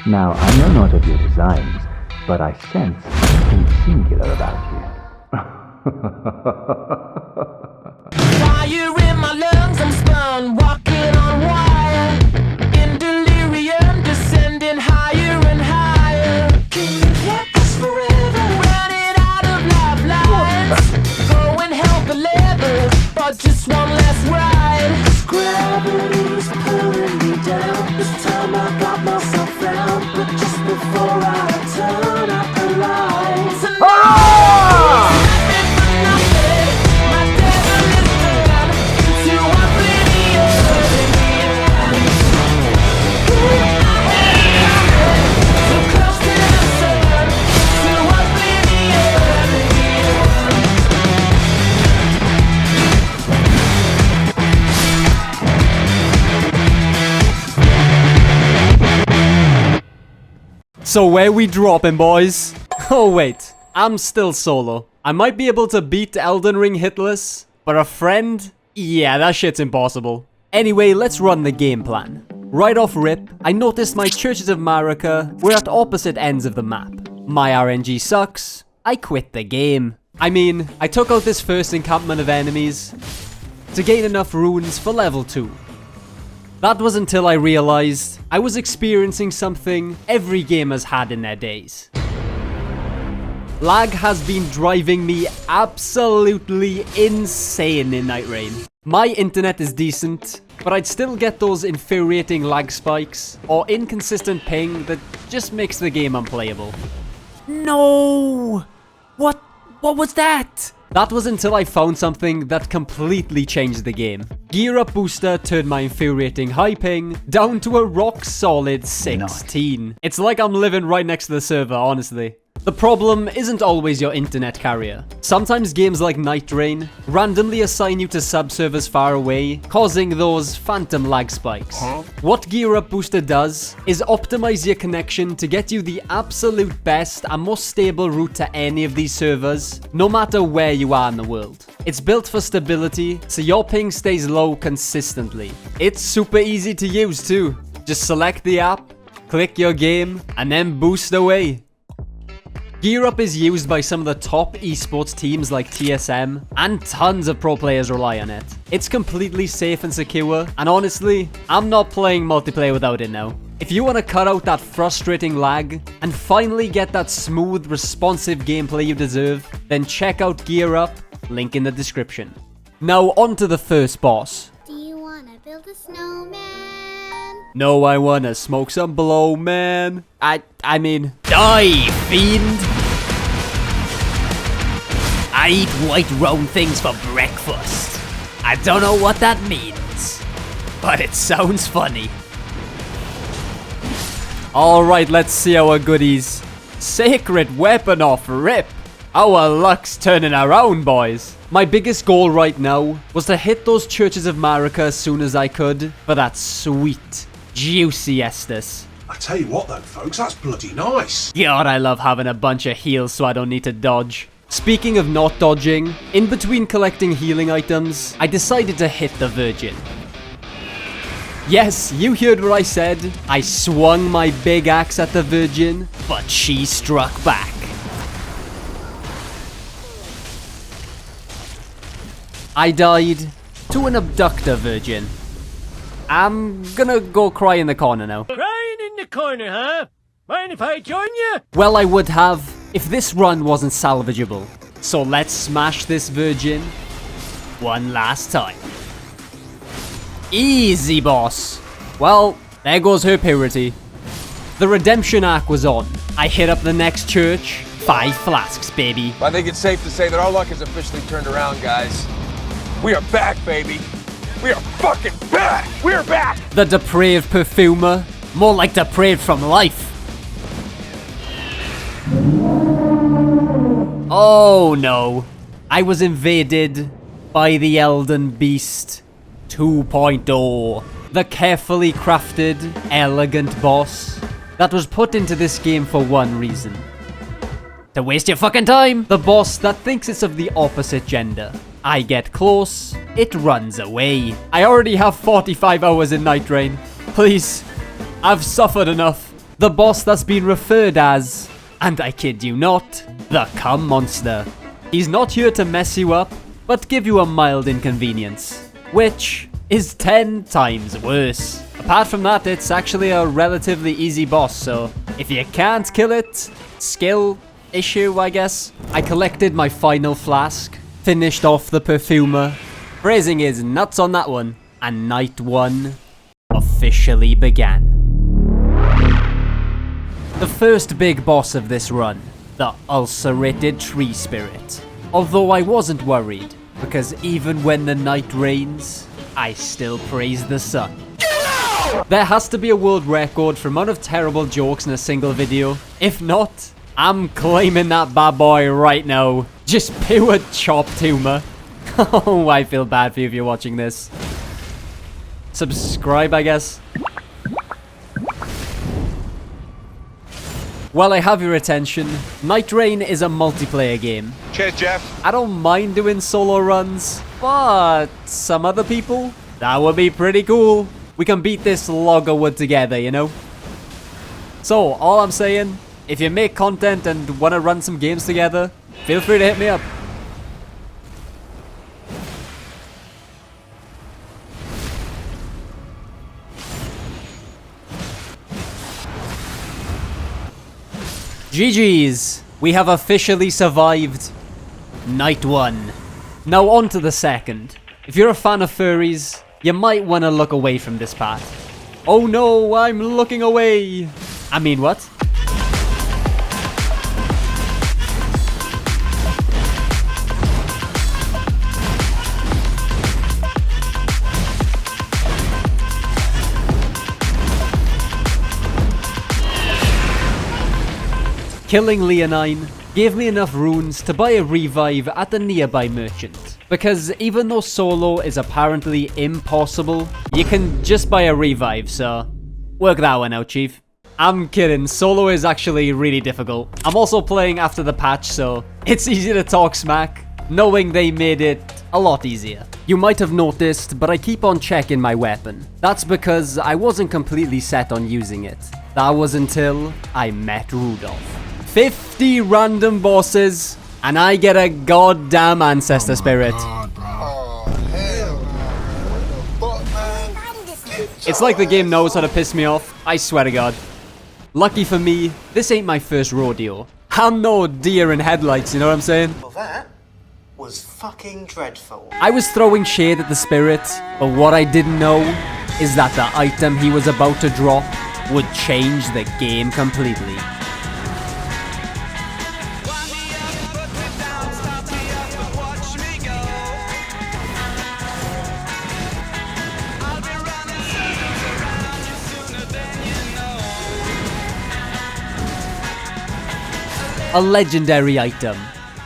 Now, I know not of your designs, but I sense something singular about you. Fire in my lungs, I'm spun, walking on wire. In delirium, descending higher and higher. Can you get this forever? Running out of lifelines. Going hell for leather, but just one last ride. Gravity's pulling me down. This time I got myself found, but just before I turn out the lights. So where we dropping, boys? Oh wait, I'm still solo. I might be able to beat Elden Ring hitless, but a friend? Yeah, that shit's impossible. Anyway, let's run the game plan. Right off rip, I noticed my Churches of Marika were at opposite ends of the map. My RNG sucks. I quit the game. I mean, I took out this first encampment of enemies to gain enough runes for level 2. That was until I realized I was experiencing something every game has had in their days. Lag has been driving me absolutely insane in Nightreign. My internet is decent, but I'd still get those infuriating lag spikes or inconsistent ping that just makes the game unplayable. No! What was that? That was until I found something that completely changed the game. GearUP Booster turned my infuriating high ping down to a rock solid 16. It's like I'm living right next to the server, honestly. The problem isn't always your internet carrier. Sometimes games like Nightreign randomly assign you to subservers far away, causing those phantom lag spikes. What GearUP Booster does is optimize your connection to get you the absolute best and most stable route to any of these servers, no matter where you are in the world. It's built for stability, so your ping stays low consistently. It's super easy to use too. Just select the app, click your game, and then boost away. GearUP is used by some of the top esports teams like TSM, and tons of pro players rely on it. It's completely safe and secure, and honestly, I'm not playing multiplayer without it now. If you want to cut out that frustrating lag, and finally get that smooth, responsive gameplay you deserve, then check out GearUP, link in the description. Now on to the first boss. Do you wanna build a snowman? No, I wanna smoke some blow, man. I mean, die, fiend! I eat white round things for breakfast. I don't know what that means, but it sounds funny. Alright, let's see our goodies. Sacred weapon off rip. Our luck's turning around, boys. My biggest goal right now was to hit those Churches of Marika as soon as I could for that sweet, juicy Estus. I tell you what though, folks, that's bloody nice. God, I love having a bunch of heals so I don't need to dodge. Speaking of not dodging, in between collecting healing items, I decided to hit the Virgin. Yes, you heard what I said. I swung my big axe at the Virgin, but she struck back. I died to an abductor Virgin. I'm gonna go cry in the corner now. Crying in the corner, huh? Mind if I join you? Well, I would have if this run wasn't salvageable. So let's smash this Virgin one last time. Easy, boss. Well, there goes her purity. The redemption arc was on. I hit up the next church. 5 flasks, baby. I think it's safe to say that our luck has officially turned around, guys. We are back, baby. We are fucking back! We're back! The depraved perfumer. More like depraved from life. Oh no. I was invaded by the Elden Beast 2.0. The carefully crafted, elegant boss that was put into this game for one reason. To waste your fucking time. The boss that thinks it's of the opposite gender. I get close, it runs away. I already have 45 hours in Nightreign. Please, I've suffered enough. The boss that's been referred as, and I kid you not, the cum monster. He's not here to mess you up, but give you a mild inconvenience, which is 10 times worse. Apart from that, it's actually a relatively easy boss, so if you can't kill it, skill issue, I guess. I collected my final flask, finished off the perfumer, phrasing his nuts on that one, and night 1 officially began. The first big boss of this run, the ulcerated tree spirit. Although I wasn't worried, because even when the night rains, I still praise the sun. There has to be a world record for amount of terrible jokes in a single video. If not, I'm claiming that bad boy right now. Just pure chopped humor. Oh, I feel bad for you if you're watching this. Subscribe, I guess. While I have your attention, Nightreign is a multiplayer game. Cheers, Jeff. I don't mind doing solo runs, but some other people? That would be pretty cool. We can beat this log of wood together, you know? So, all I'm saying, if you make content and want to run some games together, feel free to hit me up. GG's, we have officially survived Night 1. Now on to the second. If you're a fan of furries, you might want to look away from this part. Oh no, I'm looking away. I mean, what? Killing Leonine gave me enough runes to buy a revive at the nearby merchant. Because even though solo is apparently impossible, you can just buy a revive, so work that one out, chief. I'm kidding, solo is actually really difficult. I'm also playing after the patch, so it's easy to talk smack, knowing they made it a lot easier. You might have noticed, but I keep on checking my weapon. That's because I wasn't completely set on using it. That was until I met Rudolph. 50 random bosses, and I get a goddamn ancestor spirit. It's like the game knows how to piss me off, I swear to God. Lucky for me, this ain't my first rodeo. I'm no deer in headlights, you know what I'm saying? Well, that was fucking dreadful. I was throwing shade at the spirit, but what I didn't know is that the item he was about to drop would change the game completely. A legendary item,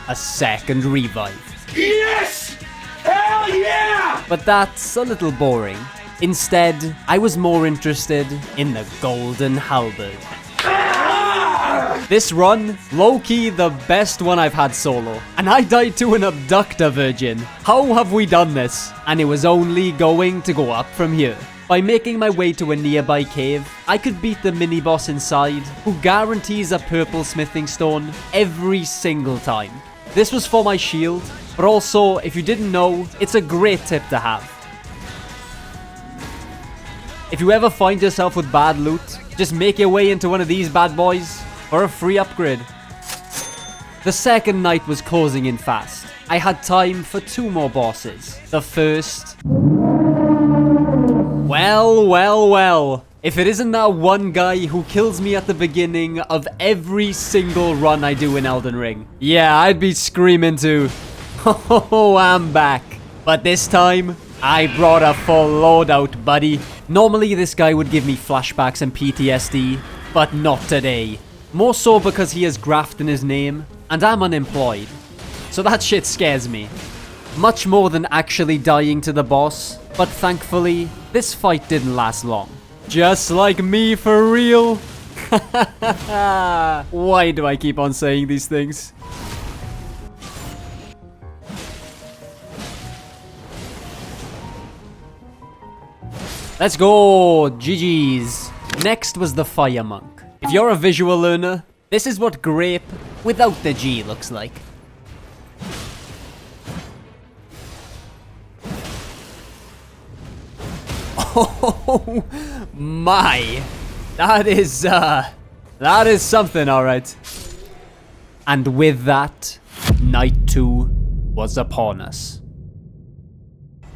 a second revive. Yes! Hell yeah! But that's a little boring. Instead, I was more interested in the golden halberd. This run, low-key the best one I've had solo. And I died to an abductor virgin. How have we done this? And it was only going to go up from here. By making my way to a nearby cave, I could beat the mini-boss inside, who guarantees a purple smithing stone every single time. This was for my shield, but also, if you didn't know, it's a great tip to have. If you ever find yourself with bad loot, just make your way into one of these bad boys for a free upgrade. The second night was closing in fast. I had time for 2 more bosses. The first... Well. If it isn't that one guy who kills me at the beginning of every single run I do in Elden Ring. Yeah, I'd be screaming too. Oh, I'm back. But this time, I brought a full loadout, buddy. Normally this guy would give me flashbacks and PTSD, but not today. More so because he has graft in his name, and I'm unemployed. So that shit scares me. Much more than actually dying to the boss, but thankfully, this fight didn't last long. Just like me for real. Why do I keep on saying these things? Let's go, GG's. Next was the Fire Monk. If you're a visual learner, this is what grape without the G looks like. Oh my. That is something, alright. And with that, night 2 was upon us.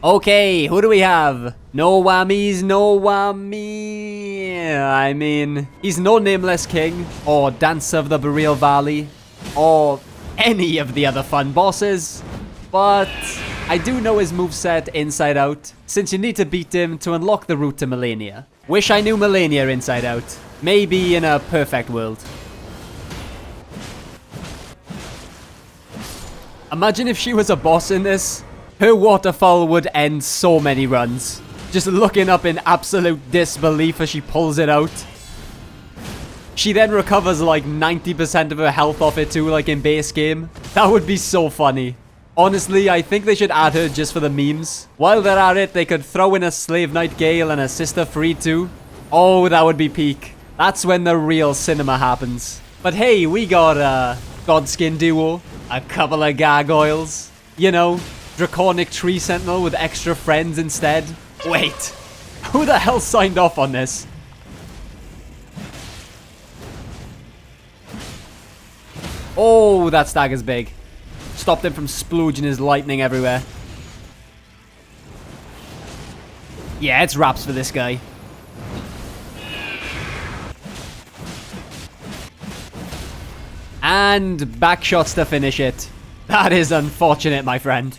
Okay, who do we have? No whammies, no whammy. I mean, he's no Nameless King, or Dancer of the Boreal Valley, or any of the other fun bosses. But I do know his moveset inside out, since you need to beat him to unlock the route to Melania. Wish I knew Melania inside out. Maybe in a perfect world. Imagine if she was a boss in this. Her waterfall would end so many runs. Just looking up in absolute disbelief as she pulls it out. She then recovers like 90% of her health off it too, like in base game. That would be so funny. Honestly, I think they should add her just for the memes. While they're at it, they could throw in a Slave Knight Gale and a Sister Free too. Oh, that would be peak. That's when the real cinema happens. But hey, we got a Godskin duo, a couple of gargoyles, you know, Draconic Tree Sentinel with extra friends instead. Wait, who the hell signed off on this? Oh, that stagger's big. Stopped him from splooging his lightning everywhere. Yeah, it's wraps for this guy. And backshots to finish it. That is unfortunate, my friend.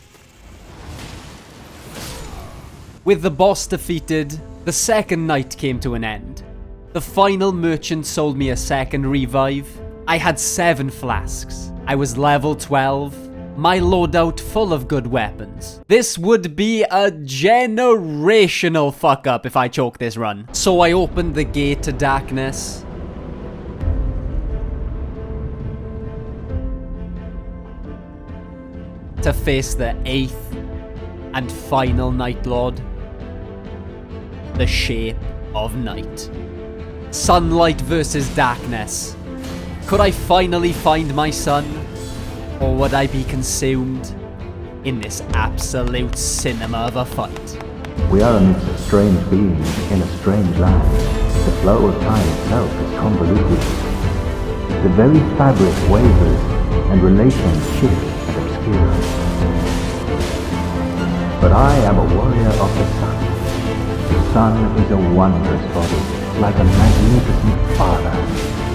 With the boss defeated, the second night came to an end. The final merchant sold me a second revive. I had 7 flasks. I was level 12. My loadout full of good weapons. This would be a generational fuck up if I choke this run. So I opened the gate to darkness. To face the 8th and final Night Lord. The shape of night. Sunlight versus darkness. Could I finally find my son? Or would I be consumed in this absolute cinema of a fight? We are amidst strange beings in a strange land. The flow of time itself is convoluted. The very fabric wavers, and relations shift and obscure. But I am a warrior of the sun. The sun is a wondrous body, like a magnificent father.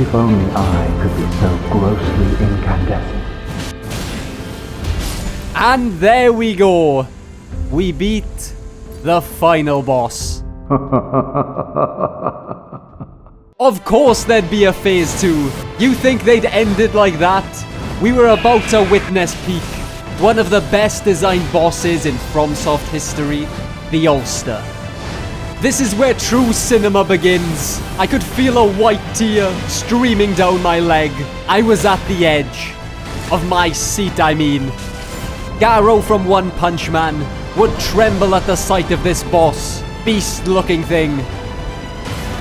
If only I could be so grossly incandescent. And there we go. We beat the final boss. Of course there'd be a phase 2. You think they'd end it like that? We were about to witness peak. One of the best designed bosses in FromSoft history, the Ulster. This is where true cinema begins. I could feel a white tear streaming down my leg. I was at the edge. Of my seat, I mean. Garo from One Punch Man would tremble at the sight of this boss, beast-looking thing.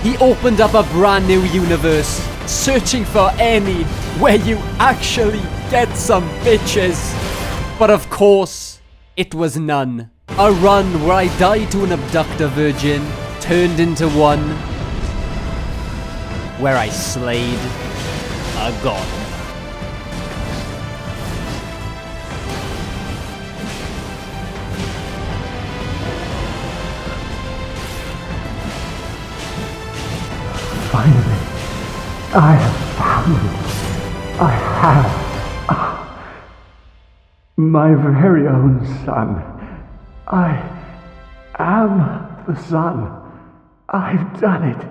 He opened up a brand new universe, searching for any where you actually get some bitches. But of course, it was none. A run where I died to an abductor virgin, turned into one, where I slayed a god. Finally, I have found it. I have. My very own son. I am the sun. I've done it.